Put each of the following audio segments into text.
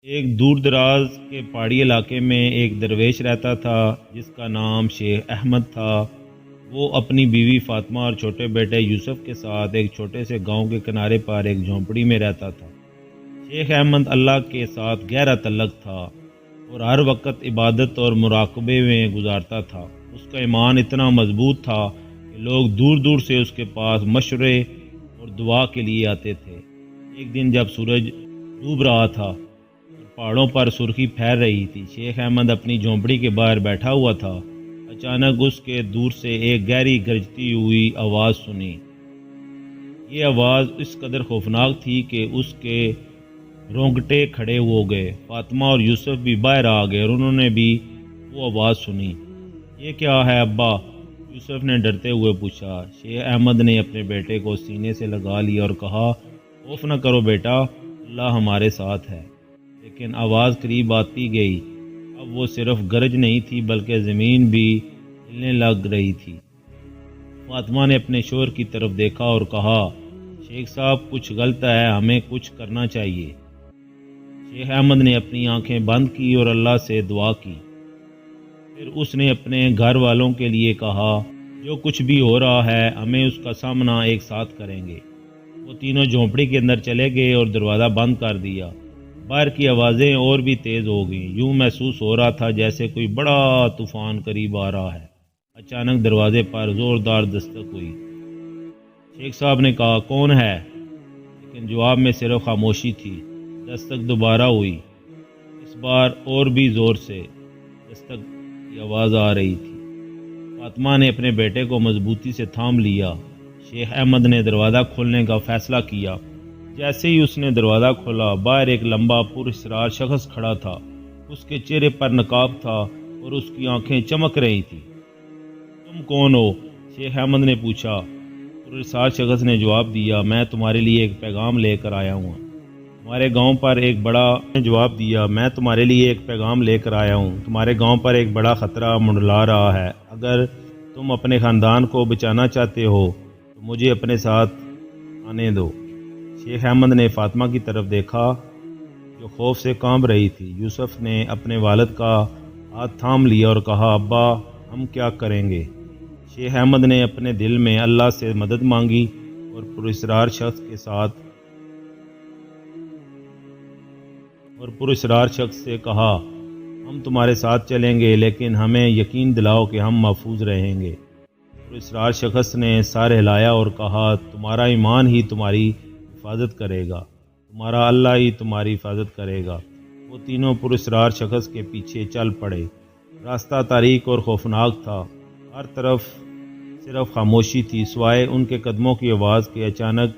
ایک دور دراز کے پہاڑی علاقے میں ایک درویش رہتا تھا جس کا نام شیخ احمد تھا۔ وہ اپنی بیوی فاطمہ اور چھوٹے بیٹے یوسف کے ساتھ ایک چھوٹے سے گاؤں کے کنارے پر ایک جھونپڑی میں رہتا تھا۔ شیخ احمد اللہ کے ساتھ گہرا تعلق تھا اور ہر وقت عبادت اور مراقبے میں گزارتا تھا۔ اس کا ایمان اتنا مضبوط تھا کہ لوگ دور دور سے اس کے پاس مشورے اور دعا کے لیے آتے تھے۔ ایک دن جب سورج ڈوب رہا تھا اور پہاڑوں پر سرخی پھیل رہی تھی، شیخ احمد اپنی جھونپڑی کے باہر بیٹھا ہوا تھا۔ اچانک اس کے دور سے ایک گہری گرجتی ہوئی آواز سنی۔ یہ آواز اس قدر خوفناک تھی کہ اس کے رونگٹے کھڑے ہو گئے۔ فاطمہ اور یوسف بھی باہر آ گئے اور انہوں نے بھی وہ آواز سنی۔ یہ کیا ہے ابا؟ یوسف نے ڈرتے ہوئے پوچھا۔ شیخ احمد نے اپنے بیٹے کو سینے سے لگا لیا اور کہا، خوف نہ کرو بیٹا، اللہ ہمارے ساتھ ہے۔ لیکن آواز قریب آتی گئی۔ اب وہ صرف گرج نہیں تھی بلکہ زمین بھی ہلنے لگ رہی تھی۔ فاطمہ نے اپنے شوہر کی طرف دیکھا اور کہا، شیخ صاحب کچھ غلط ہے، ہمیں کچھ کرنا چاہیے۔ شیخ احمد نے اپنی آنکھیں بند کی اور اللہ سے دعا کی۔ پھر اس نے اپنے گھر والوں کے لیے کہا، جو کچھ بھی ہو رہا ہے ہمیں اس کا سامنا ایک ساتھ کریں گے۔ وہ تینوں جھونپڑی کے اندر چلے گئے اور دروازہ بند کر دیا۔ باہر کی آوازیں اور بھی تیز ہو گئیں۔ یوں محسوس ہو رہا تھا جیسے کوئی بڑا طوفان قریب آ رہا ہے۔ اچانک دروازے پر زوردار دستک ہوئی۔ شیخ صاحب نے کہا، کون ہے؟ لیکن جواب میں صرف خاموشی تھی۔ دستک دوبارہ ہوئی۔ اس بار اور بھی زور سے دستک کی آواز آ رہی تھی۔ فاطمہ نے اپنے بیٹے کو مضبوطی سے تھام لیا۔ شیخ احمد نے دروازہ کھولنے کا فیصلہ کیا۔ جیسے ہی اس نے دروازہ کھولا، باہر ایک لمبا پراسرار شخص کھڑا تھا۔ اس کے چہرے پر نقاب تھا اور اس کی آنکھیں چمک رہی تھیں۔ تم کون ہو؟ شیخ احمد نے پوچھا۔ پراسرار شخص نے جواب دیا، میں تمہارے لیے ایک پیغام لے کر آیا ہوں۔ تمہارے گاؤں پر ایک بڑا خطرہ منڈلا رہا ہے۔ اگر تم اپنے خاندان کو بچانا چاہتے ہو تو مجھے اپنے ساتھ آنے دو۔ شیخ احمد نے فاطمہ کی طرف دیکھا جو خوف سے کانپ رہی تھی۔ یوسف نے اپنے والد کا ہاتھ تھام لیا اور کہا، ابا ہم کیا کریں گے؟ شیخ احمد نے اپنے دل میں اللہ سے مدد مانگی اور پراسرار شخص سے کہا، ہم تمہارے ساتھ چلیں گے لیکن ہمیں یقین دلاؤ کہ ہم محفوظ رہیں گے۔ پراسرار شخص نے سر ہلایا اور کہا، تمہارا ایمان ہی تمہاری حفاظت کرے گا، تمہارا اللہ ہی تمہاری حفاظت کرے گا۔ وہ تینوں پراسرار شخص کے پیچھے چل پڑے۔ راستہ تاریک اور خوفناک تھا۔ ہر طرف صرف خاموشی تھی سوائے ان کے قدموں کی آواز کے۔ اچانک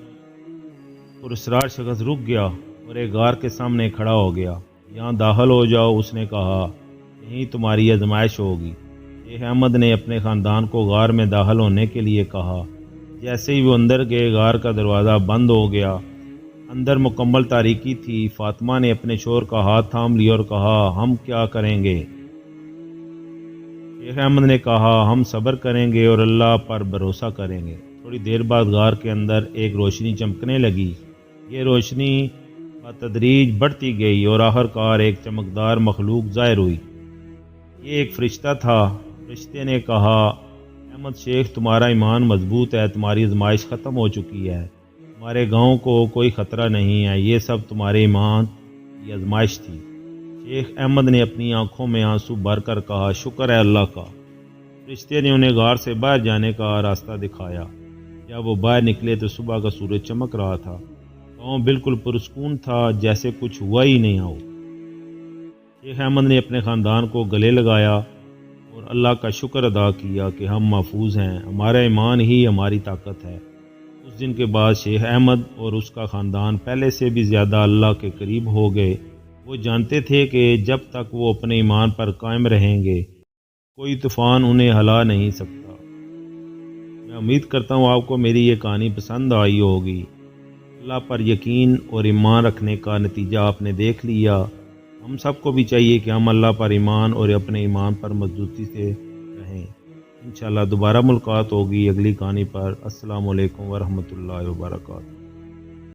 پراسرار شخص رک گیا اور ایک غار کے سامنے کھڑا ہو گیا۔ یہاں داخل ہو جاؤ، اس نے کہا، یہیں تمہاری آزمائش ہوگی۔ شیخ احمد نے اپنے خاندان کو غار میں داخل ہونے کے لیے کہا۔ جیسے ہی وہ اندر گئے، غار کا دروازہ بند ہو گیا۔ اندر مکمل تاریکی تھی۔ فاطمہ نے اپنے شوہر کا ہاتھ تھام لیا اور کہا، ہم کیا کریں گے؟ شیخ احمد نے کہا، ہم صبر کریں گے اور اللہ پر بھروسہ کریں گے۔ تھوڑی دیر بعد غار کے اندر ایک روشنی چمکنے لگی۔ یہ روشنی بتدریج بڑھتی گئی اور آخرکار ایک چمکدار مخلوق ظاہر ہوئی۔ یہ ایک فرشتہ تھا۔ فرشتے نے کہا، احمد شیخ تمہارا ایمان مضبوط ہے، تمہاری آزمائش ختم ہو چکی ہے، تمہارے گاؤں کو کوئی خطرہ نہیں ہے، یہ سب تمہارے ایمان کی آزمائش تھی۔ شیخ احمد نے اپنی آنکھوں میں آنسو بھر کر کہا، شکر ہے اللہ کا۔ فرشتے نے انہیں غار سے باہر جانے کا راستہ دکھایا۔ جب وہ باہر نکلے تو صبح کا سورج چمک رہا تھا۔ گاؤں بالکل پرسکون تھا، جیسے کچھ ہوا ہی نہیں ہو۔ شیخ احمد نے اپنے خاندان کو گلے لگایا اور اللہ کا شکر ادا کیا کہ ہم محفوظ ہیں، ہمارا ایمان ہی ہماری طاقت ہے۔ اس دن کے بعد شیخ احمد اور اس کا خاندان پہلے سے بھی زیادہ اللہ کے قریب ہو گئے۔ وہ جانتے تھے کہ جب تک وہ اپنے ایمان پر قائم رہیں گے، کوئی طوفان انہیں ہلا نہیں سکتا۔ میں امید کرتا ہوں آپ کو میری یہ کہانی پسند آئی ہوگی۔ اللہ پر یقین اور ایمان رکھنے کا نتیجہ آپ نے دیکھ لیا۔ ہم سب کو بھی چاہیے کہ ہم اللہ پر ایمان اور اپنے ایمان پر مضبوطی سے رہیں۔ انشاءاللہ دوبارہ ملاقات ہوگی اگلی کہانی پر۔ السلام علیکم ورحمۃ اللہ وبرکاتہ۔